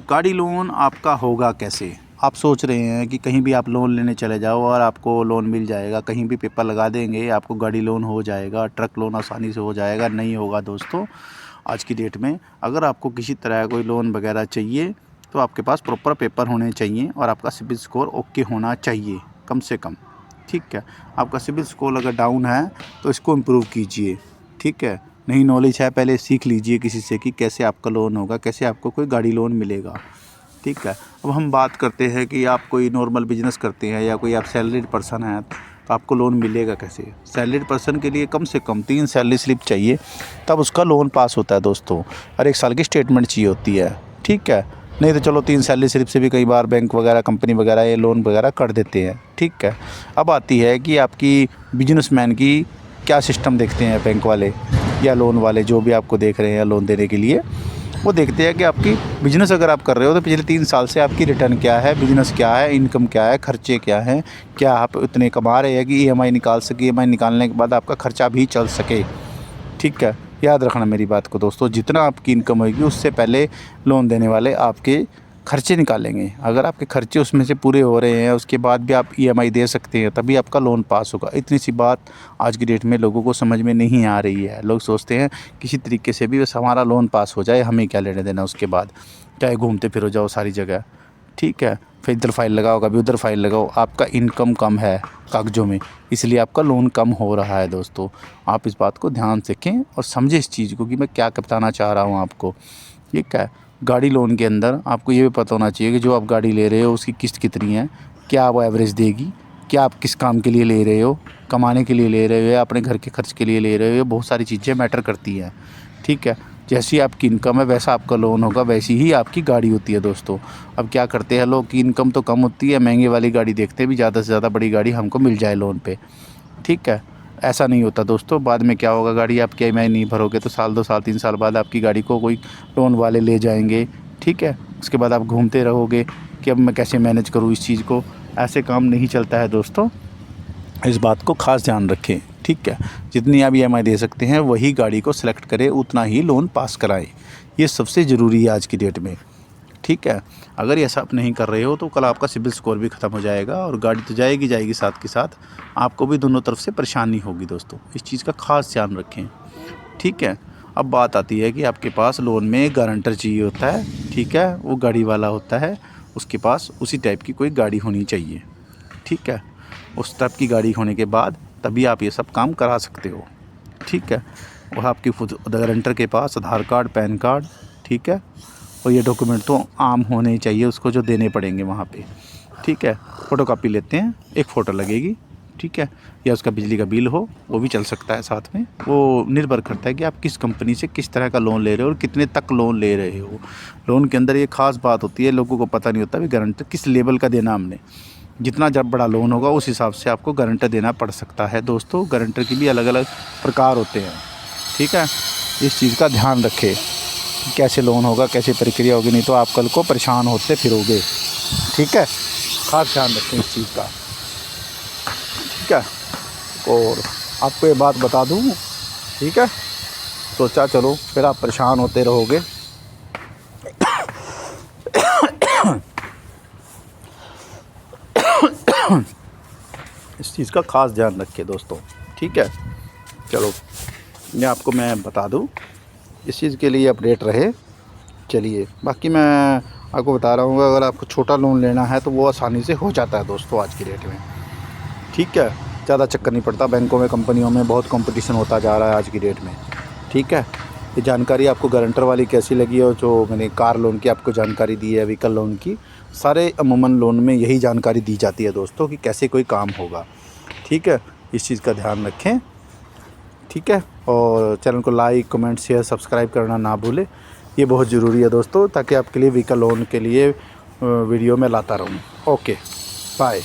गाड़ी लोन आपका होगा कैसे? आप सोच रहे हैं कि कहीं भी आप लोन लेने चले जाओ और आपको लोन मिल जाएगा, कहीं भी पेपर लगा देंगे आपको गाड़ी लोन हो जाएगा, ट्रक लोन आसानी से हो जाएगा। नहीं होगा दोस्तों। आज की डेट में अगर आपको किसी तरह कोई लोन वगैरह चाहिए तो आपके पास प्रॉपर पेपर होने चाहिए और आपका सिबिल स्कोर ओके होना चाहिए कम से कम। ठीक है, आपका सिबिल स्कोर अगर डाउन है तो इसको इम्प्रूव कीजिए। ठीक है, नहीं नॉलेज है पहले सीख लीजिए किसी से कि कैसे आपका लोन होगा, कैसे आपको कोई गाड़ी लोन मिलेगा। ठीक है, अब हम बात करते हैं कि आप कोई नॉर्मल बिजनेस करते हैं या कोई आप सैलरीड पर्सन हैं तो आपको लोन मिलेगा कैसे? सैलरीड पर्सन के लिए कम से कम 3 सैलरी स्लिप चाहिए, तब उसका लोन पास होता है दोस्तों। और 1 साल की स्टेटमेंट चाहिए होती है। ठीक है, नहीं तो चलो 3 सैलरी स्लिप से भी कई बार बैंक वगैरह कंपनी वगैरह ये लोन वगैरह कर देते हैं। ठीक है, अब आती है कि आपकी बिजनेसमैन की क्या सिस्टम देखते हैं बैंक वाले या लोन वाले, जो भी आपको देख रहे हैं लोन देने के लिए, वो देखते हैं कि आपकी बिज़नेस अगर आप कर रहे हो तो पिछले 3 साल से आपकी रिटर्न क्या है, बिज़नेस क्या है, इनकम क्या है, खर्चे क्या हैं, क्या आप उतने कमा रहे हैं कि ईएमआई निकाल सके, ईएमआई निकालने के बाद आपका खर्चा भी चल सके। ठीक है, याद रखना मेरी बात को दोस्तों, जितना आपकी इनकम होगी उससे पहले लोन देने वाले आपके खर्चे निकालेंगे। अगर आपके खर्चे उसमें से पूरे हो रहे हैं उसके बाद भी आप ईएमआई दे सकते हैं, तभी आपका लोन पास होगा। इतनी सी बात आज की डेट में लोगों को समझ में नहीं आ रही है। लोग सोचते हैं किसी तरीके से भी बस हमारा लोन पास हो जाए, हमें क्या लेने देना उसके बाद, चाहे घूमते फिरो जाओ सारी जगह। ठीक है, फिर इधर फाइल लगाओ कभी उधर फाइल लगाओ। आपका इनकम कम है कागज़ों में, इसलिए आपका लोन कम हो रहा है दोस्तों। आप इस बात को ध्यान से रखें और समझें इस चीज़ को कि मैं क्या बताना चाह रहा हूँ आपको। ठीक है, गाड़ी लोन के अंदर आपको ये भी पता होना चाहिए कि जो आप गाड़ी ले रहे हो उसकी किस्त कितनी है, क्या वो एवरेज देगी, क्या आप किस काम के लिए ले रहे हो, कमाने के लिए ले रहे हो या अपने घर के खर्च के लिए ले रहे हो। ये बहुत सारी चीज़ें मैटर करती हैं। ठीक है, जैसी आपकी इनकम है वैसा आपका लोन होगा, वैसी ही आपकी गाड़ी होती है दोस्तों। अब क्या करते हैं लोग कि इनकम तो कम होती है, महंगे वाली गाड़ी देखते हैं भी, ज़्यादा से ज़्यादा बड़ी गाड़ी हमको मिल जाए लोन पे। ठीक है, ऐसा नहीं होता दोस्तों। बाद में क्या होगा, गाड़ी आपकी ईएमआई नहीं भरोगे तो साल 2 साल 3 साल बाद आपकी गाड़ी को कोई लोन वाले ले जाएंगे। ठीक है, उसके बाद आप घूमते रहोगे कि अब मैं कैसे मैनेज करूँ इस चीज़ को। ऐसे काम नहीं चलता है दोस्तों, इस बात को खास ध्यान रखें। ठीक है, जितनी आप ईएमआई दे सकते हैं वही गाड़ी को सिलेक्ट करें, उतना ही लोन पास कराएं। ये सबसे ज़रूरी है आज की डेट में। ठीक है, अगर ये सब नहीं कर रहे हो तो कल आपका सिबिल स्कोर भी ख़त्म हो जाएगा और गाड़ी तो जाएगी साथ के साथ आपको भी दोनों तरफ से परेशानी होगी दोस्तों। इस चीज़ का खास ध्यान रखें। ठीक है, अब बात आती है कि आपके पास लोन में गारंटर चाहिए होता है। ठीक है, वो गाड़ी वाला होता है, उसके पास उसी टाइप की कोई गाड़ी होनी चाहिए। ठीक है, उस टाइप की गाड़ी होने के बाद तभी आप ये सब काम करा सकते हो। ठीक है, और आपकी गारंटर के पास आधार कार्ड, पैन कार्ड, ठीक है, और ये डॉक्यूमेंट तो आम होने चाहिए उसको, जो देने पड़ेंगे वहाँ पे। ठीक है, फ़ोटोकॉपी लेते हैं, एक फ़ोटो लगेगी। ठीक है, या उसका बिजली का बिल हो वो भी चल सकता है साथ में। वो निर्भर करता है कि आप किस कंपनी से किस तरह का लोन ले रहे हो और कितने तक लोन ले रहे हो। लोन के अंदर ये खास बात होती है, लोगों को पता नहीं होता भी गारंटर किस लेवल का देना हमने। जितना जब बड़ा लोन होगा उस हिसाब से आपको गारंटर देना पड़ सकता है दोस्तों। गारंटर की भी अलग अलग प्रकार होते हैं। ठीक है, इस चीज़ का ध्यान रखें कि कैसे लोन होगा, कैसे प्रक्रिया होगी, नहीं तो आप कल को परेशान होते फिरोगे। ठीक है, खास ध्यान रखें इस चीज़ का। ठीक है, और आपको ये बात बता दूँ। ठीक है, सोचा चलो फिर आप परेशान होते रहोगे। इस चीज़ का खास ध्यान रखें दोस्तों। ठीक है, चलो ये आपको मैं बता दूँ, इस चीज़ के लिए अपडेट रहे। चलिए, बाकी मैं आपको बता रहा हूँ अगर आपको छोटा लोन लेना है तो वो आसानी से हो जाता है दोस्तों आज की डेट में। ठीक है, ज़्यादा चक्कर नहीं पड़ता। बैंकों में, कंपनियों में बहुत कंपटीशन होता जा रहा है आज की डेट में। ठीक है, ये जानकारी आपको गारंटर वाली कैसी लगी और जो मैंने कार लोन की आपको जानकारी दी है, व्हीकल लोन की, सारे अमूमन लोन में यही जानकारी दी जाती है दोस्तों कि कैसे कोई काम होगा। ठीक है, इस चीज़ का ध्यान रखें। ठीक है, और चैनल को लाइक, कमेंट, शेयर, सब्सक्राइब करना ना भूलें। ये बहुत ज़रूरी है दोस्तों, ताकि आपके लिए व्हीकल लोन के लिए वीडियो में लाता रहूँ। Okay, bye.